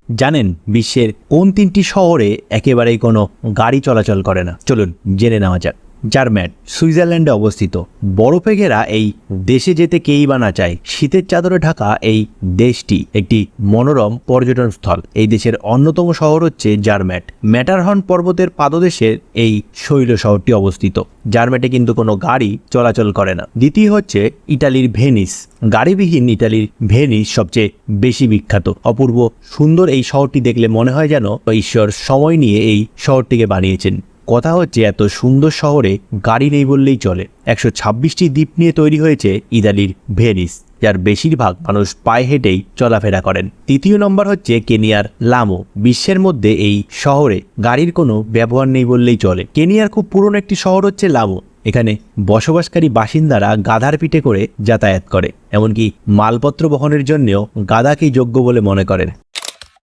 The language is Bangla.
জানেন বিশ্বের কোন 3টি শহরে একেবারেই কোনো গাড়ি চলাচল করে না? চলুন জেনে নেওয়া যাক। জারম্যাট সুইজারল্যান্ডে অবস্থিত। বরফে ঘেরা এই দেশে যেতে কেই বা না চায়। শীতের চাদরে ঢাকা এই দেশটি একটি মনোরম পর্যটন স্থল। এই দেশের অন্যতম শহর হচ্ছে জারম্যাট। ম্যাটারহর্ন পর্বতের পাদদেশের এই শৈল শহরটি অবস্থিত। জারম্যাটে কিন্তু কোনো গাড়ি চলাচল করে না। দ্বিতীয় হচ্ছে ইটালির ভেনিস। গাড়িবিহীন ইটালির ভেনিস সবচেয়ে বেশি বিখ্যাত। অপূর্ব সুন্দর এই শহরটি দেখলে মনে হয় যেন ঈশ্বর সময় নিয়ে এই শহরটিকে বানিয়েছেন। কথা হচ্ছে এত সুন্দর শহরে গাড়ি নেই বললেই চলে। 126টি দ্বীপ নিয়ে তৈরি হয়েছে ইতালির ভেনিস, যার বেশিরভাগ মানুষ পায়ে হেঁটেই চলাফেরা করেন। তৃতীয় নম্বর হচ্ছে কেনিয়ার লামো। বিশ্বের মধ্যে এই শহরে গাড়ির কোনো ব্যবহার নেই বললেই চলে। কেনিয়ার খুব পুরনো একটি শহর হচ্ছে লামো। এখানে বসবাসকারী বাসিন্দারা গাধার পিঠে করে যাতায়াত করে, এমনকি মালপত্র বহনের জন্যও গাধাকেই যোগ্য বলে মনে করেন।